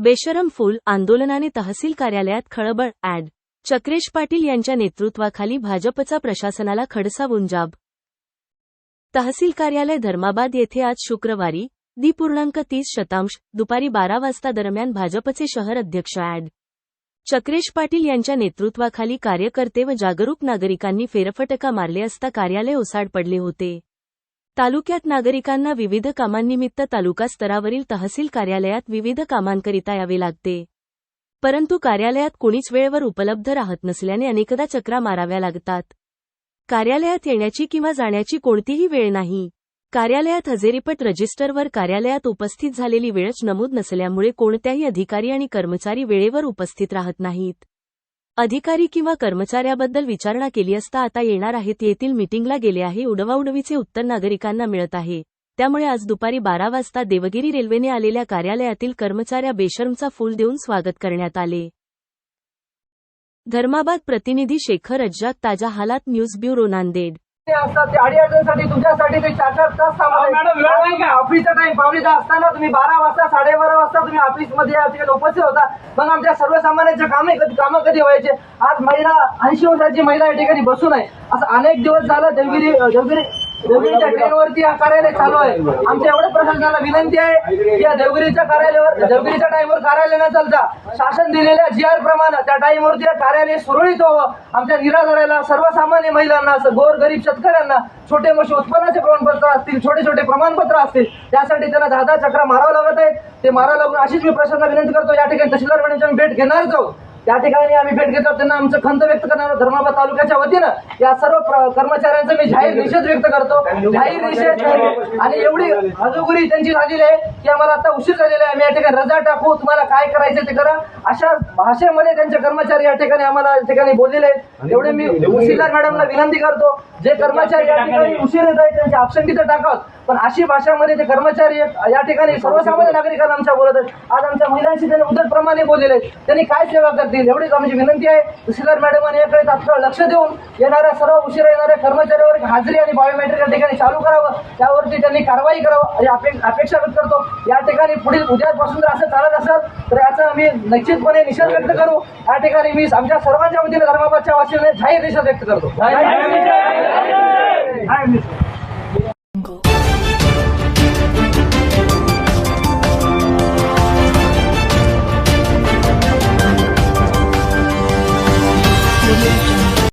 बेशरम फूल आंदोलनाने तहसील कार्यालयात खळबळ. ॲड. चक्रेश पाटील यांच्या नेतृत्वाखाली भाजपचा प्रशासनाला खडसा गुंजाब. तहसील कार्यालय धर्माबाद येथे आज शुक्रवारी दि.30 दुपारी 12 वाजता दरम्यान भाजपचे शहर अध्यक्ष ॲड. चक्रेश पाटील यांच्या नेतृत्वाखाली कार्यकर्ते व जागरूक नागरिकांनी फेरफटका मारले असता कार्यालय ओसाड पडले होते. तालुक्यात नागरिकांना विविध कामांनिमित्त तालुका स्तरावरील तहसील कार्यालयात विविध कामांकरिता यावे लागते. परंतु कार्यालयात कुणीच वेळेवर उपलब्ध राहत नसल्याने अनेकदा चक्रा माराव्या लागतात. कार्यालयात येण्याची किंवा जाण्याची कोणतीही वेळ नाही. कार्यालयात हजेरीपट रजिस्टरवर कार्यालयात उपस्थित झालेली वेळच नमूद नसल्यामुळे कोणत्याही अधिकारी आणि कर्मचारी वेळेवर उपस्थित राहत नाहीत. अधिकारी किंवा कर्मचाऱ्याबद्दल विचारणा केली असता आता येणार आहेत येथील मीटिंगला गेले आहे उडवाउडवीचे उत्तर नागरिकांना मिळत आहे. त्यामुळे आज दुपारी 12 वाजता देवगिरी रेल्वेने आलेल्या कार्यालयातील कर्मचाऱ्या बेशरमचा फूल देऊन स्वागत करण्यात आले. धर्माबाद प्रतिनिधी शेखर रज्जाक. ताजा हालात न्यूज ब्युरो नांदेड. असतात ते अडीअडचणीसाठी तुमच्यासाठी ते 4-4 तास थांबवले. ऑफिसचा टाइम पावणे 10 असताना तुम्ही 12 वाजता 12:30 वाजता तुम्ही ऑफिसमध्ये या ठिकाणी उपस्थित होता. मग आमच्या सर्वसामान्यांचे कामं कधी व्हायचे. आज महिला 80 वर्षाची महिला या ठिकाणी बसून आहे. असं अनेक दिवस झालं देवगिरीच्या ट्रेनवरती हा कार्यालय चालू आहे. आमच्या एवढ्या प्रशासनाला विनंती आहे की या देवगिरीच्या टाइमवर कार्यालय न चालता शासन दिलेल्या GR प्रमाणे त्या टाइमवरती कार्यालय सुरळीत व्हावं. आमच्या निराधाराला सर्वसामान्य महिलांना गोर गरीब शेतकऱ्यांना छोटे मोठे उत्पन्नाचे प्रमाणपत्र असतील छोटे छोटे प्रमाणपत्र असतील त्यासाठी त्यांना 10 चक्रा मारावं लागत आहे. ते मारावं लागून अशीच मी प्रशासनाला विनंती करतो. या ठिकाणी तहसीलदार मॅडमची आम्ही भेट घेणारच आहोत. त्या ठिकाणी आम्ही भेट घेतो त्यांना आमचं खंत व्यक्त करणार. धर्माबाद तालुक्याच्या वतीनं या सर्व कर्मचाऱ्यांचा मी जाहीर निषेध व्यक्त करतो. जाहीर निषेध आणि एवढी हजोगुरी त्यांची झालेली आहे की आम्हाला आता उशीर झालेला आहे. आम्ही या ठिकाणी रजा टाकू तुम्हाला काय करायचं ते करा अशा भाषेमध्ये त्यांचे कर्मचारी या ठिकाणी आम्हाला या ठिकाणी बोललेले आहेत. एवढे मी तहसीलदार मॅडमला विनंती करतो जे कर्मचारी या ठिकाणी उशीर येत आहेत त्यांची ऑप्शन तिथे टाकावं. पण अशी भाषामध्ये ते कर्मचारी या ठिकाणी सर्वसामान्य नागरिकांना आमच्या बोलत आहेत. आज आमच्या महिलांशी त्यांनी उद्धटप्रमाणे बोललेले आहेत. त्यांनी काय सेवा करतील एवढीच आमची विनंती आहे. तहसीलदार मॅडमांनी याकडे तात्काळ लक्ष देऊन येणाऱ्या सर्व उशिरा येणाऱ्या कर्मचाऱ्यावर हाजरी आणि बायोमेट्रिक या ठिकाणी चालू करावं. त्यावरती त्यांनी कारवाई करावं अशी अपेक्षा व्यक्त करतो. या ठिकाणी पुढील उद्यापासून जर असं चालत असेल तर याचा आम्ही निश्चितपणे निषेध व्यक्त करू. या ठिकाणी मी आमच्या सर्वांच्या वतीने धर्माबादच्या वासीने जाहीर निषेध व्यक्त करतो. Yeah.